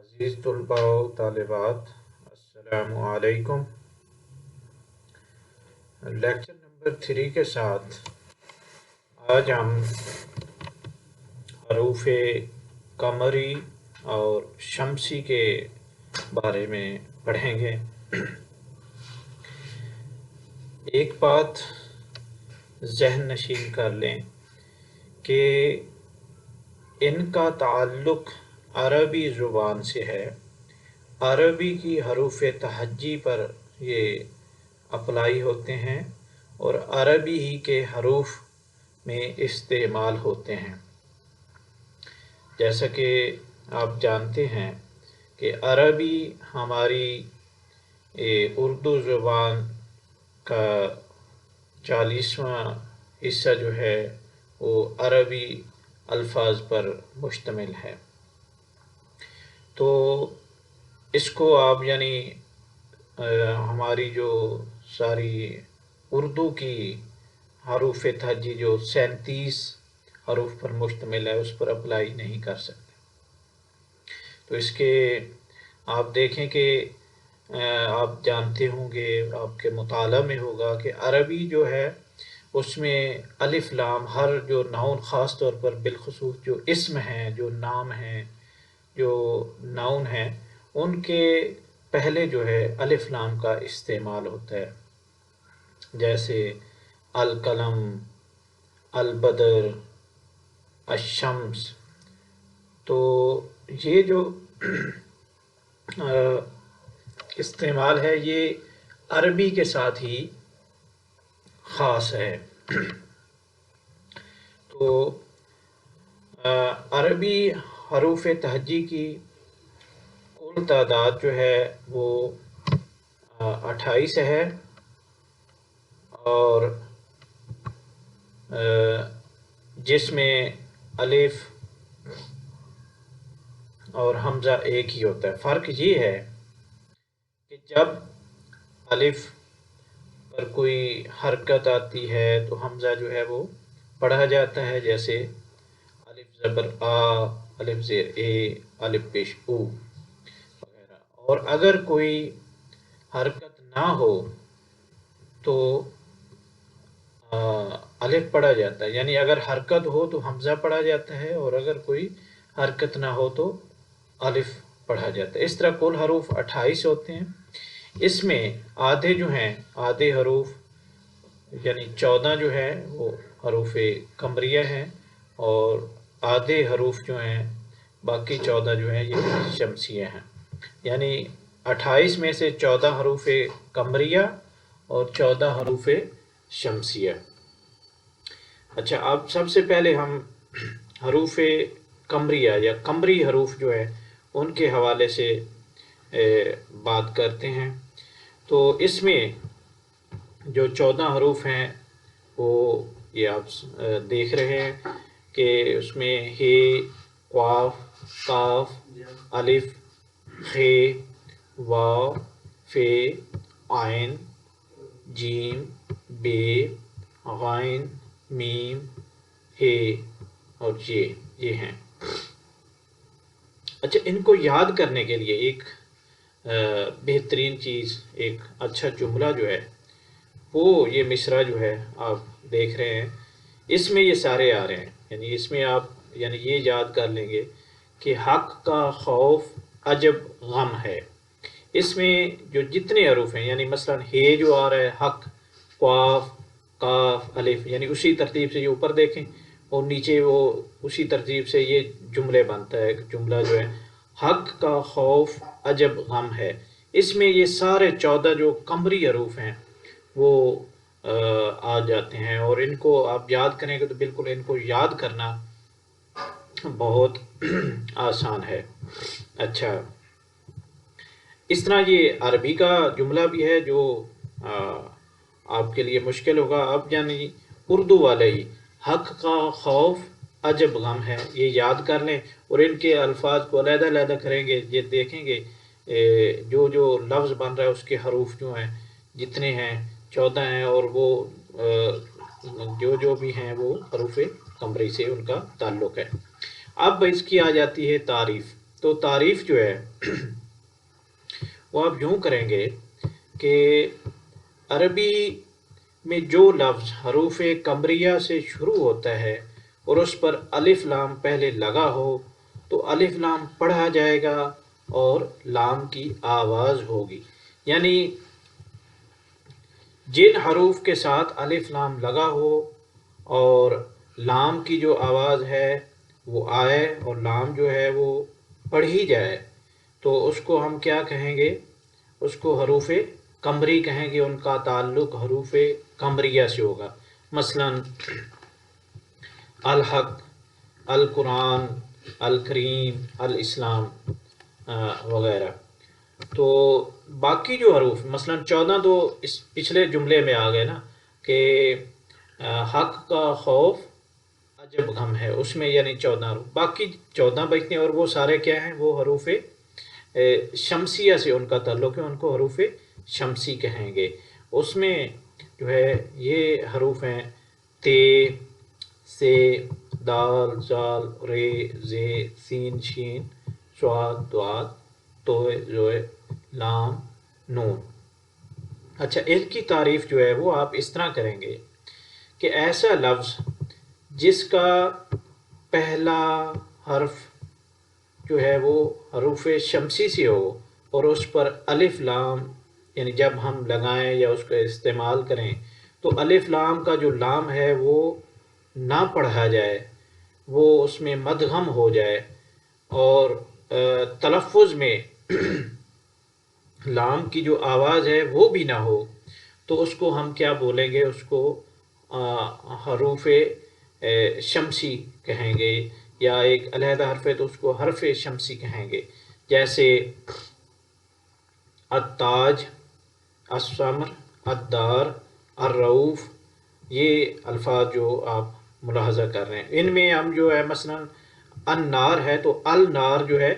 عزیز طلباء و طالبات، السلام علیکم۔ لیکچر نمبر 3 کے ساتھ آج ہم حروف قمری اور شمسی کے بارے میں پڑھیں گے۔ ایک بات ذہن نشین کر لیں کہ ان کا تعلق عربی زبان سے ہے۔ عربی کی حروف تہجی پر یہ اپلائی ہوتے ہیں اور عربی ہی کے حروف میں استعمال ہوتے ہیں۔ جیسا کہ آپ جانتے ہیں کہ عربی ہماری اردو زبان کا 40واں حصہ جو ہے وہ عربی الفاظ پر مشتمل ہے۔ تو اس کو آپ ہماری جو ساری اردو کی حروف تہجی جو 37 حروف پر مشتمل ہے اس پر اپلائی نہیں کر سکتے۔ تو اس کے آپ دیکھیں کہ آپ جانتے ہوں گے، آپ کے مطالعہ میں ہوگا کہ عربی جو ہے اس میں الف لام ہر جو ناؤن، خاص طور پر بالخصوص جو اسم ہیں، جو نام ہیں، جو ناؤن ہیں، ان کے پہلے جو ہے الف لام کا استعمال ہوتا ہے، جیسے القلم، البدر، الشمس۔ تو یہ جو استعمال ہے یہ عربی کے ساتھ ہی خاص ہے۔ تو عربی حروف تہجی کی کل تعداد جو ہے وہ 28 ہے، اور جس میں الف اور حمزہ ایک ہی ہوتا ہے۔ فرق یہ ہے کہ جب الف پر کوئی حرکت آتی ہے تو حمزہ جو ہے وہ پڑھا جاتا ہے، جیسے الف زبر آ، الف زیر اے، الف پیش او وغیرہ۔ اور اگر کوئی حرکت نہ ہو تو الف پڑھا جاتا ہے، یعنی اگر حرکت ہو تو حمزہ پڑھا جاتا ہے، اور اگر کوئی حرکت نہ ہو تو الف پڑھا جاتا ہے۔ اس طرح کل حروف 28 ہوتے ہیں۔ اس میں آدھے جو ہیں، آدھے حروف یعنی 14 جو ہے وہ حروف قمریہ ہیں، اور آدھے حروف جو ہیں باقی 14 جو ہیں یہ شمسیہ ہیں۔ یعنی 28 میں سے 14 حروف قمریہ اور 14 حروف شمسیہ۔ اچھا، اب سب سے پہلے ہم حروف قمریہ یا قمری حروف جو ہے ان کے حوالے سے بات کرتے ہیں۔ تو اس میں جو 14 حروف ہیں وہ یہ آپ دیکھ رہے ہیں کہ اس میں ہ، قاف، قاف، الف، خ، واو، ف، عین، جیم، ب، غین، میم، ہ اور یہ ہیں۔ اچھا، ان کو یاد کرنے کے لیے ایک بہترین چیز، ایک اچھا جملہ جو ہے وہ یہ مصرع جو ہے آپ دیکھ رہے ہیں، اس میں یہ سارے آ رہے ہیں، یعنی اس میں آپ یہ یاد کر لیں گے کہ حق کا خوف عجب غم ہے۔ اس میں جو جتنے حروف ہیں، یعنی مثلا ہے جو آ رہا ہے، حق، قاف، قاف، الف، یعنی اسی ترتیب سے یہ اوپر دیکھیں، اور نیچے وہ اسی ترتیب سے یہ جملے بنتا ہے، جملہ جو ہے حق کا خوف عجب غم ہے۔ اس میں یہ سارے 14 جو قمری حروف ہیں وہ آ جاتے ہیں، اور ان کو آپ یاد کریں گے تو بالکل ان کو یاد کرنا بہت آسان ہے۔ اچھا، اس طرح یہ عربی کا جملہ بھی ہے جو آپ کے لیے مشکل ہوگا۔ اب یعنی اردو والے ہی حق کا خوف عجب غم ہے، یہ یاد کر لیں، اور ان کے الفاظ کو علیحدہ علیحدہ کریں گے، یہ دیکھیں گے جو لفظ بن رہا ہے اس کے حروف جو ہیں جتنے ہیں 14 ہیں، اور وہ جو بھی ہیں وہ حروف قمری سے ان کا تعلق ہے۔ اب اس کی آ جاتی ہے تعریف۔ تو تعریف جو ہے وہ آپ یوں کریں گے کہ عربی میں جو لفظ حروف قمریہ سے شروع ہوتا ہے اور اس پر الف لام پہلے لگا ہو تو الف لام پڑھا جائے گا اور لام کی آواز ہوگی، یعنی جن حروف کے ساتھ الف لام لگا ہو اور لام کی جو آواز ہے وہ آئے اور لام جو ہے وہ پڑھی جائے تو اس کو ہم کیا کہیں گے؟ اس کو حروف قمری کہیں گے، ان کا تعلق حروف قمریہ سے ہوگا، مثلا الحق، القرآن، الکریم، الاسلام وغیرہ۔ تو باقی جو حروف مثلا 14 تو اس پچھلے جملے میں آ گئے نا کہ حق کا خوف عجب غم ہے، اس میں یعنی 14 حروف، باقی 14 بچتے ہیں اور وہ سارے کیا ہیں؟ وہ حروف شمسیہ سے ان کا تعلق ہے، ان کو حروف شمسی کہیں گے۔ اس میں جو ہے یہ حروف ہیں تے، سے، دال، زال، رے، زے، سین، شین، صاد، دعاد، توئے، زوئے، لام، نون۔ اچھا، ان کی تعریف جو ہے وہ آپ اس طرح کریں گے کہ ایسا لفظ جس کا پہلا حرف جو ہے وہ حروف شمسی سے ہو اور اس پر الف لام، یعنی جب ہم لگائیں یا اس کا استعمال کریں تو الف لام کا جو لام ہے وہ نہ پڑھا جائے، وہ اس میں مدغم ہو جائے اور تلفظ میں لام کی جو آواز ہے وہ بھی نہ ہو تو اس کو ہم کیا بولیں گے؟ اس کو حروف شمسی کہیں گے، یا ایک علیحدہ حرف ہے تو اس کو حرف شمسی کہیں گے، جیسے التاج، السمر، الدار، الرؤوف، یہ الفاظ جو آپ ملاحظہ کر رہے ہیں ان میں ہم جو ہے مثلا النار ہے تو النار جو ہے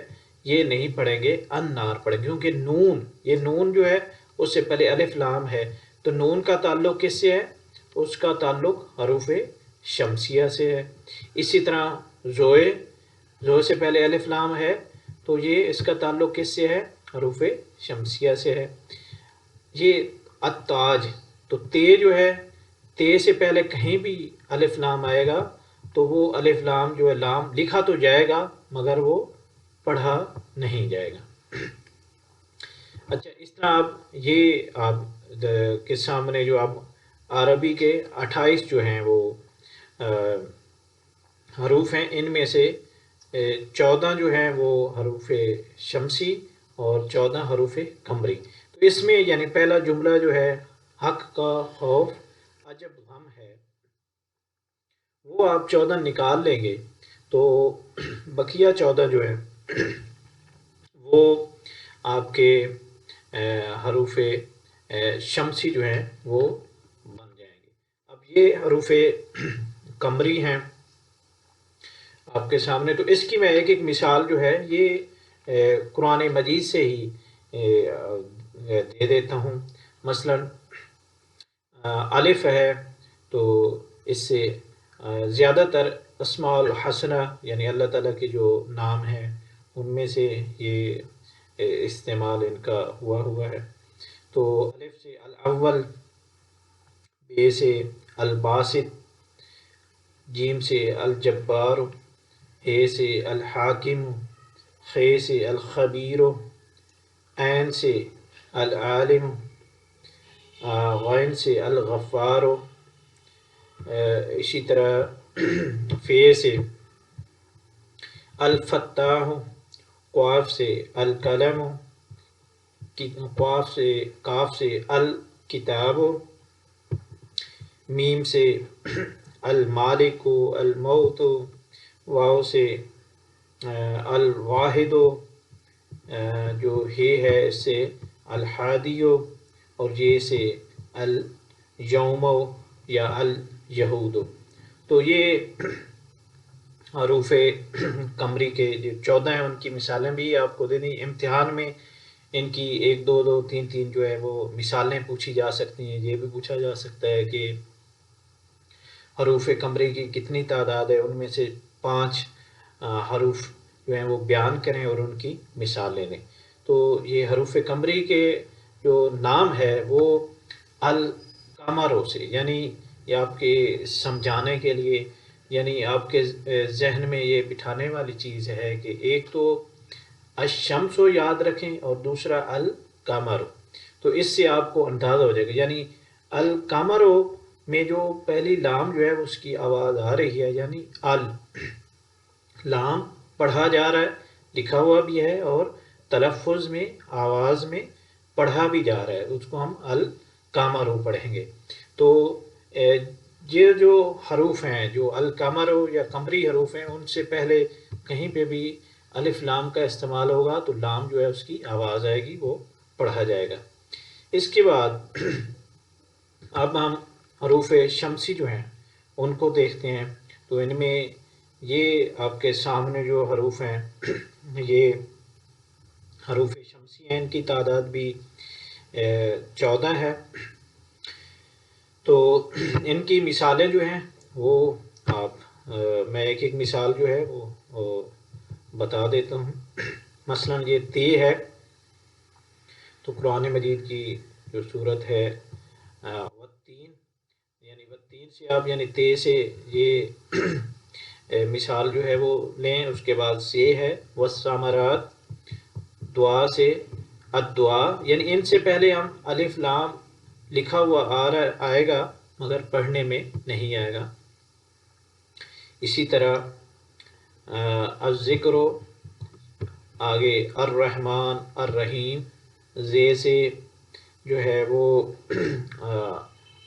یہ نہیں پڑھیں گے، النار پڑھیں گے، کیونکہ نون، یہ نون جو ہے اس سے پہلے الف لام ہے تو نون کا تعلق کس سے ہے؟ اس کا تعلق حروف شمسیہ سے ہے۔ اسی طرح زوئے، زوئے سے پہلے الف لام ہے تو یہ اس کا تعلق کس سے ہے؟ حروف شمسیہ سے ہے۔ یہ التاج، تو تے جو ہے، تے سے پہلے کہیں بھی الف لام آئے گا تو وہ الف لام جو ہے لام لکھا تو جائے گا مگر وہ پڑھا نہیں جائے گا۔ اچھا، اس طرح آپ کے سامنے جو آپ عربی کے 28 جو ہیں وہ حروف ہیں، ان میں سے 14 جو ہیں وہ حروف شمسی اور 14 حروف قمری۔ تو اس میں یعنی پہلا جملہ جو ہے حق کا خوف عجب غم ہے، وہ آپ 14 نکال لیں گے تو بقیہ 14 جو ہے وہ آپ کے حروف شمسی جو ہیں وہ بن جائیں گے۔ اب یہ حروف قمری ہیں آپ کے سامنے، تو اس کی میں ایک ایک مثال جو ہے یہ قرآن مجید سے ہی دے دیتا ہوں۔ مثلا الف ہے تو اس سے زیادہ تر اسماء الحسنہ یعنی اللہ تعالیٰ کے جو نام ہیں ان میں سے یہ استعمال ان کا ہوا ہے۔ تو الف سے الاول، بے سے الباسط، جیم سے الجبار، ہے سے الحاکم، خے سے الخبیر، عین سے العالم، غین سے الغفار، اسی طرح فے سے الفتاح، قاف سے القلم، کاف سے الکتاب، میم سے المالک، الموت، واو سے الواحد، جو ہے اس سے الحادی، اور یہ سے الیوم یا الیہود۔ تو یہ حروف قمری کے جو 14 ہیں ان کی مثالیں بھی آپ کو دے دیں، امتحان میں ان کی 1 2 2 3 3 جو ہے وہ مثالیں پوچھی جا سکتی ہیں۔ یہ بھی پوچھا جا سکتا ہے کہ حروف قمری کی کتنی تعداد ہے، ان میں سے 5 حروف جو ہیں وہ بیان کریں اور ان کی مثالیں لیں۔ تو یہ حروف قمری کے جو نام ہے وہ القمروں سے، یعنی یہ آپ کے سمجھانے کے لیے، یعنی آپ کے ذہن میں یہ بٹھانے والی چیز ہے کہ ایک تو الشمس کو یاد رکھیں اور دوسرا القمر، تو اس سے آپ کو اندازہ ہو جائے گا۔ یعنی القمر میں جو پہلی لام جو ہے اس کی آواز آ رہی ہے، یعنی لام پڑھا جا رہا ہے، لکھا ہوا بھی ہے، اور تلفظ میں آواز میں پڑھا بھی جا رہا ہے، اس کو ہم القمر پڑھیں گے۔ تو یہ جو حروف ہیں جو القمر یا قمری حروف ہیں، ان سے پہلے کہیں پہ بھی الف لام کا استعمال ہوگا تو لام جو ہے اس کی آواز آئے گی، وہ پڑھا جائے گا۔ اس کے بعد اب ہم حروف شمسی جو ہیں ان کو دیکھتے ہیں۔ تو ان میں یہ آپ کے سامنے جو حروف ہیں یہ حروف شمسی ہیں، ان کی تعداد بھی 14 ہے۔ تو ان کی مثالیں جو ہیں وہ میں ایک ایک مثال جو ہے وہ بتا دیتا ہوں۔ مثلا یہ تے ہے، تو قرآن مجید کی جو صورت ہے والتین، یعنی والتین سے آپ یعنی تے سے یہ مثال جو ہے وہ لیں۔ اس کے بعد سے ہے والثمرات، دعا سے الدعا، یعنی ان سے پہلے ہم الف لام لکھا ہوا آئے گا مگر پڑھنے میں نہیں آئے گا۔ اسی طرح الذکر، آگے الرحمن الرحیم، زے سے جو ہے وہ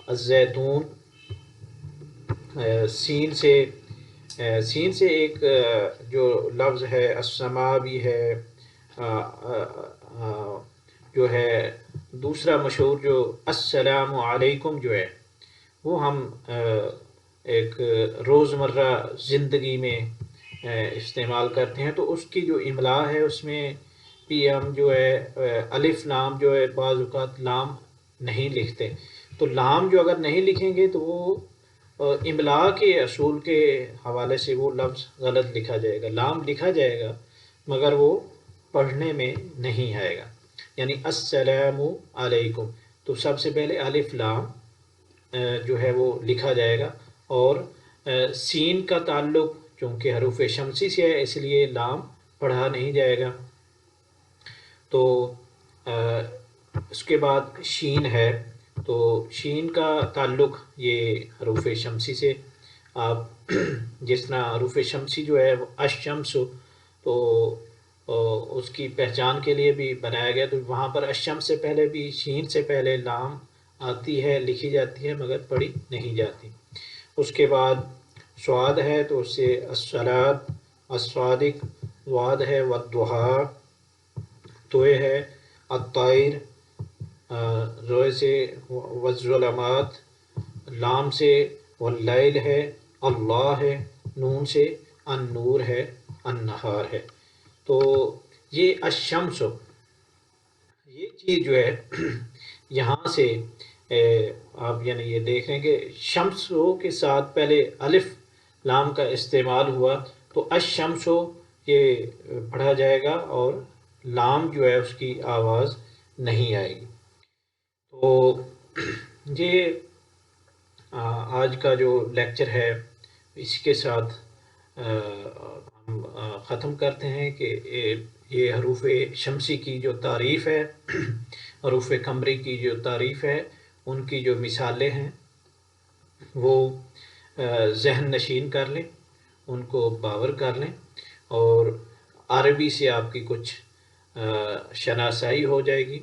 الزیتون، سین سے ایک جو لفظ ہے السما بھی ہے، جو ہے دوسرا مشہور جو السلام علیکم جو ہے وہ ہم ایک روزمرہ زندگی میں استعمال کرتے ہیں، تو اس کی جو املا ہے اس میں بھی ہم جو ہے الف لام جو ہے بعض اوقات لام نہیں لکھتے، تو لام جو اگر نہیں لکھیں گے تو وہ املا کے اصول کے حوالے سے وہ لفظ غلط لکھا جائے گا۔ لام لکھا جائے گا مگر وہ پڑھنے میں نہیں آئے گا، یعنی السلام علیکم، تو سب سے پہلے الف لام جو ہے وہ لکھا جائے گا، اور سین کا تعلق چونکہ حروف شمسی سے ہے اس لیے لام پڑھا نہیں جائے گا۔ تو اس کے بعد شین ہے، تو شین کا تعلق یہ حروف شمسی سے، آپ جس طرح حروف شمسی جو ہے وہ الشمس، تو اس کی پہچان کے لیے بھی بنایا گیا، تو وہاں پر الشمس سے پہلے بھی شین سے پہلے لام آتی ہے، لکھی جاتی ہے مگر پڑھی نہیں جاتی۔ اس کے بعد صاد ہے، تو اس سے الصلاۃ، الصادق، واد ہے والضحیٰ، توئے ہے الطیر، روئے سے والظلمات، لام سے واللیل ہے، اللہ ہے، نون سے النور ہے، النہار ہے۔ تو یہ الشمس، یہ چیز جو ہے یہاں سے آپ یعنی یہ دیکھ رہے ہیں کہ شمس کے ساتھ پہلے الف لام کا استعمال ہوا، تو الشمس یہ پڑھا جائے گا اور لام جو ہے اس کی آواز نہیں آئے گی۔ تو یہ آج کا جو لیکچر ہے اس کے ساتھ ہم ختم کرتے ہیں کہ یہ حروف شمسی کی جو تعریف ہے، حروف قمری کی جو تعریف ہے، ان کی جو مثالیں ہیں وہ ذہن نشین کر لیں، ان کو باور کر لیں، اور عربی سے آپ کی کچھ شناسائی ہو جائے گی۔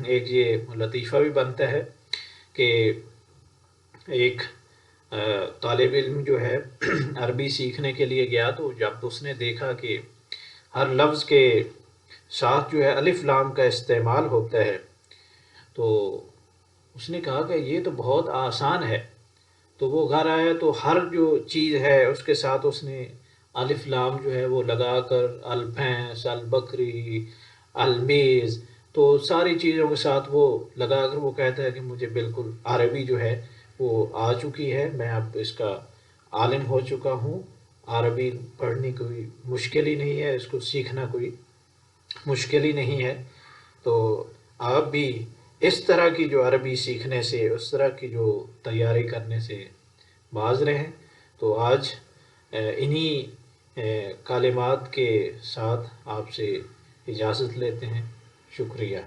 ایک یہ لطیفہ بھی بنتا ہے کہ ایک طالب علم جو ہے عربی سیکھنے کے لیے گیا، تو جب اس نے دیکھا کہ ہر لفظ کے ساتھ جو ہے الف لام کا استعمال ہوتا ہے، تو اس نے کہا کہ یہ تو بہت آسان ہے۔ تو وہ گھر آیا تو ہر جو چیز ہے اس کے ساتھ اس نے الف لام جو ہے وہ لگا کر، البھینس، البکری، المیز، تو ساری چیزوں کے ساتھ وہ لگا کر وہ کہتا ہے کہ مجھے بالکل عربی جو ہے وہ آ چکی ہے، میں اب اس کا عالم ہو چکا ہوں، عربی پڑھنی کوئی مشکل ہی نہیں ہے، اس کو سیکھنا کوئی مشکل ہی نہیں ہے۔ تو آپ بھی اس طرح کی جو عربی سیکھنے سے، اس طرح کی جو تیاری کرنے سے باز رہیں۔ تو آج انہی کلمات کے ساتھ آپ سے اجازت لیتے ہیں۔ شکریہ۔